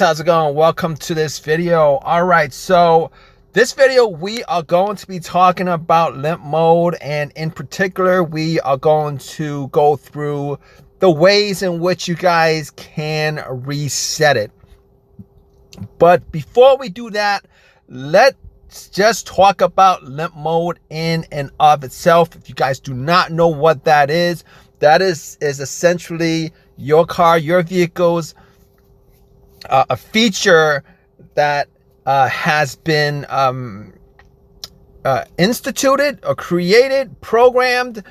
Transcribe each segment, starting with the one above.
how's it going? Welcome to this video. All right, so this video we are going to be talking about limp mode, and in particular we are going to go through the ways in which you guys can reset it. But before we do that, let's just talk about limp mode in and of itself. If you guys do not know what that is essentially your car, your vehicle's a feature that has been instituted or created, programmed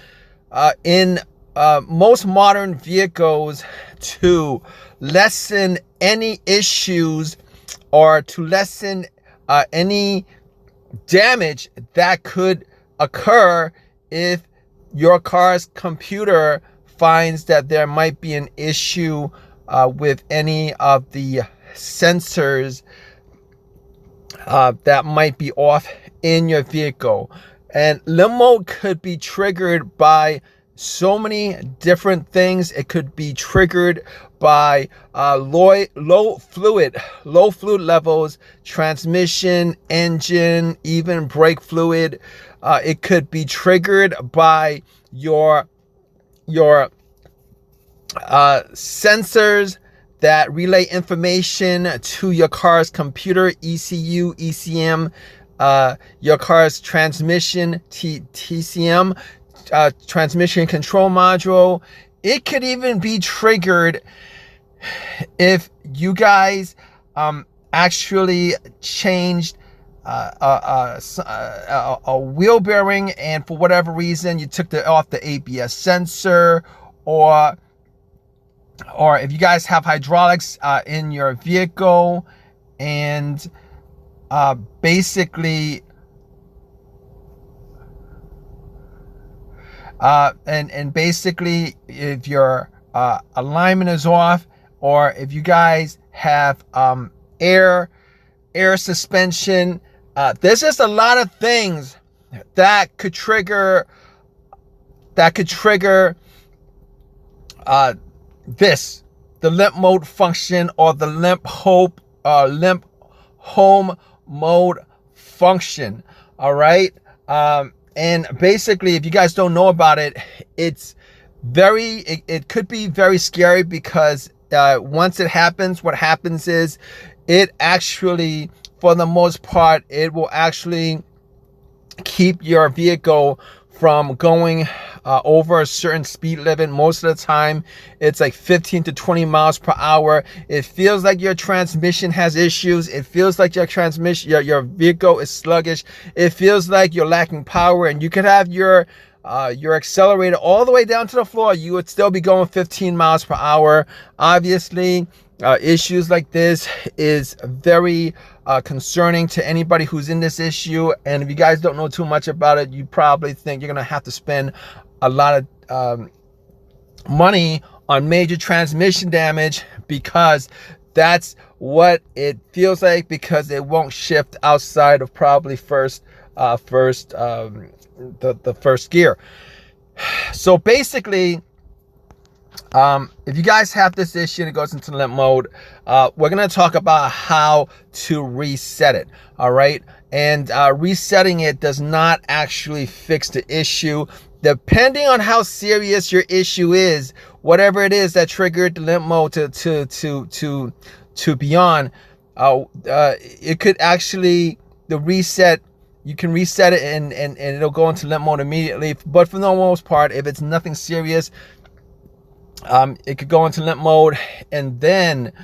in most modern vehicles to lessen any issues or to lessen any damage that could occur if your car's computer finds that there might be an issue with any of the sensors that might be off in your vehicle. And limp mode could be triggered by so many different things. It could be triggered by low fluid levels, transmission, engine, even brake fluid. It could be triggered by your sensors that relay information to your car's computer, ECU, ECM, your car's transmission, TCM, transmission control module. It could even be triggered if you guys actually changed a wheel bearing, and for whatever reason you took off the ABS sensor, or if you guys have hydraulics in your vehicle, and basically if your alignment is off, or if you guys have air suspension, there's just a lot of things that could trigger the limp mode function, or the limp home mode function. All right. And basically, if you guys don't know about it, it could be very scary, because once it happens, what happens is it actually, for the most part, it will actually keep your vehicle from going over a certain speed limit. Most of the time it's like 15 to 20 miles per hour. It feels like your transmission has issues. It feels like your vehicle is sluggish. It feels like you're lacking power, and you could have your accelerator all the way down to the floor. You would still be going 15 miles per hour. Obviously, issues like this is very concerning to anybody who's in this issue. And if you guys don't know too much about it, you probably think you're gonna have to spend a lot of money on major transmission damage, because that's what it feels like, because it won't shift outside of probably the first gear. So basically, if you guys have this issue and it goes into limp mode, we're going to talk about how to reset it. All right. And resetting it does not actually fix the issue. Depending on how serious your issue is, whatever it is that triggered the limp mode to be on, it could actually, the reset, you can reset it and it'll go into limp mode immediately. But for the most part, if it's nothing serious, it could go into limp mode, and then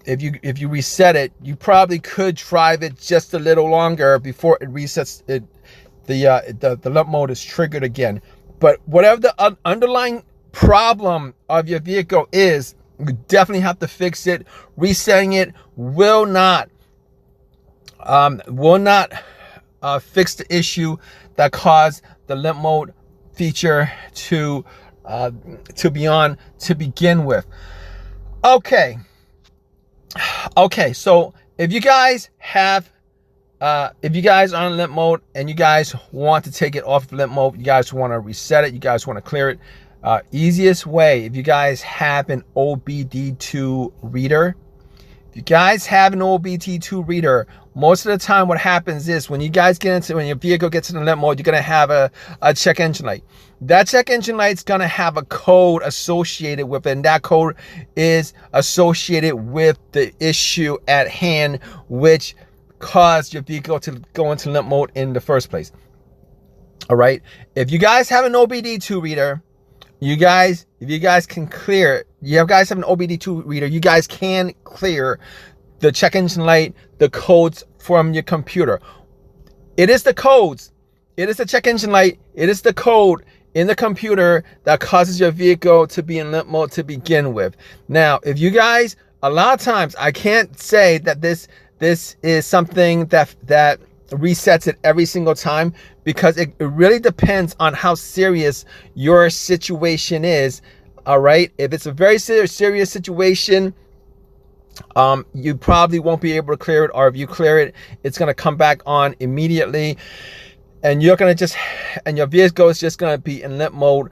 if you reset it, you probably could drive it just a little longer before it resets. The limp mode is triggered again. But whatever the underlying problem of your vehicle is, you definitely have to fix it. Resetting it will not fix the issue that caused the limp mode feature to be on to begin with. Okay, so if you guys are on limp mode and you guys want to take it off of limp mode, you guys want to reset it, you guys want to clear it, easiest way, if you guys have an OBD2 reader, If you guys have an OBD2 reader, most of the time what happens is when you guys when your vehicle gets in the limp mode, you're going to have a check engine light. That check engine light is going to have a code associated with it, and that code is associated with the issue at hand, which caused your vehicle to go into limp mode in the first place. All right. If you guys have an OBD2 reader, if you guys can clear, you guys have an OBD2 reader, you guys can clear the check engine light, the codes from your computer. It is the codes. It is the check engine light. It is the code in the computer that causes your vehicle to be in limp mode to begin with. Now, if you guys, a lot of times, I can't say that this is something that resets it every single time, because it really depends on how serious your situation is. All right. If it's a very serious situation, you probably won't be able to clear it, or if you clear it, it's going to come back on immediately, and you're going to and your vehicle is just going to be in limp mode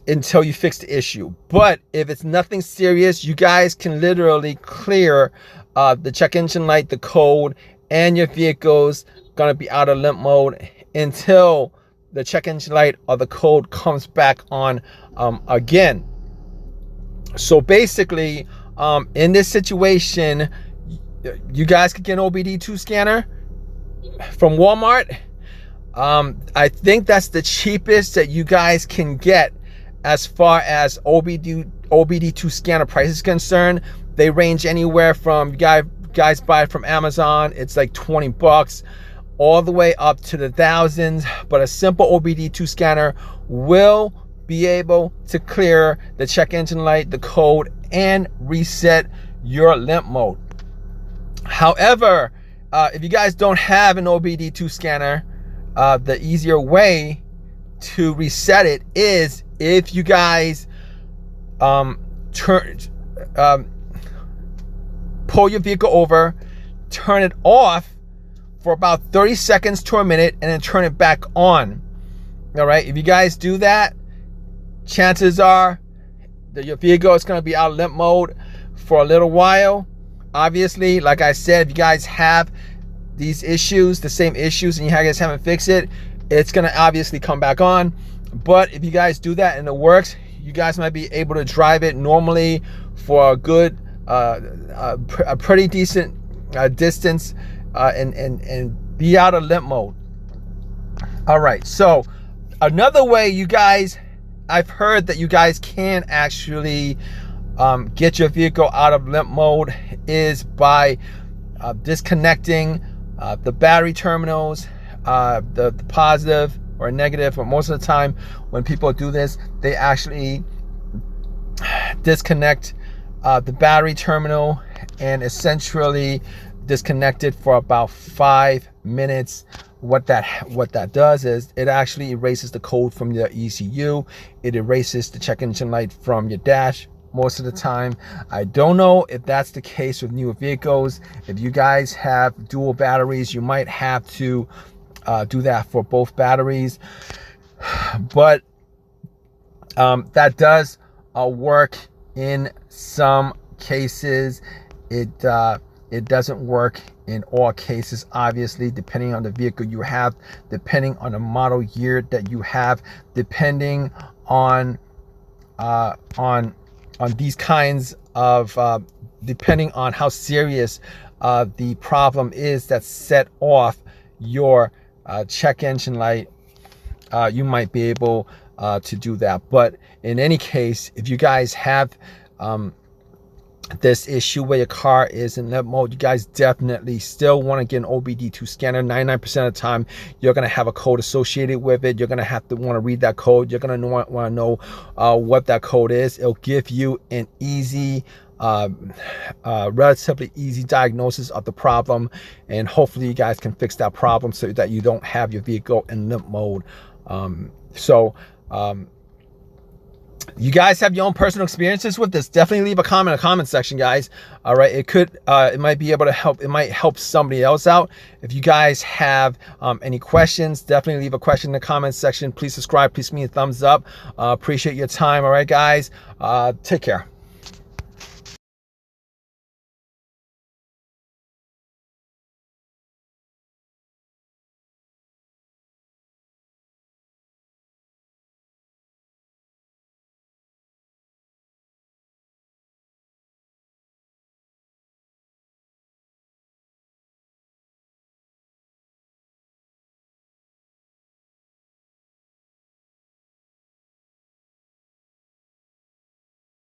until you fix the issue. But if it's nothing serious, you guys can literally clear the check engine light, the code, and your vehicle's going to be out of limp mode until the check engine light or the code comes back on again. So basically, in this situation, you guys could get an OBD2 scanner from Walmart. I think that's the cheapest that you guys can get as far as OBD2 scanner price is concerned. They range anywhere from, you guys buy it from Amazon, it's like 20 bucks, all the way up to the thousands. But a simple OBD2 scanner will be able to clear the check engine light, the code, and reset your limp mode. However, if you guys don't have an OBD2 scanner, the easier way to reset it is if you guys pull your vehicle over, turn it off for about 30 seconds to a minute, and then turn it back on. All right. If you guys do that, chances are that your vehicle is going to be out of limp mode for a little while. Obviously, like I said, if you guys have these issues, the same issues, and you guys haven't fixed it, it's going to obviously come back on. But if you guys do that and it works, you guys might be able to drive it normally for a good, a pretty decent distance, and be out of limp mode. All right. So another way you guys, I've heard that you guys can actually get your vehicle out of limp mode is by disconnecting the battery terminals, the positive or negative. But most of the time when people do this, they actually disconnect the battery terminal and essentially disconnect it for about 5 minutes. What that does is it actually erases the code from your ECU. It erases the check engine light from your dash most of the time. I don't know if that's the case with newer vehicles. If you guys have dual batteries, you might have to do that for both batteries. But that does work in some cases. It doesn't work in all cases, obviously, depending on the vehicle you have, depending on the model year that you have, depending on these kinds of depending on how serious the problem is that set off your check engine light, you might be able to do that. But in any case, if you guys have this issue where your car is in limp mode, you guys definitely still want to get an OBD2 scanner. 99% of the time, you're going to have a code associated with it. You're going to have to want to read that code. You're going to want to know what that code is. It'll give you an easy, relatively easy diagnosis of the problem, and hopefully you guys can fix that problem so that you don't have your vehicle in limp mode. You guys have your own personal experiences with this, definitely leave a comment in the comment section, guys. All right, it might be able to help. It might help somebody else out. If you guys have any questions, definitely leave a question in the comment section. Please subscribe. Please give me a thumbs up. Appreciate your time. All right, guys, take care.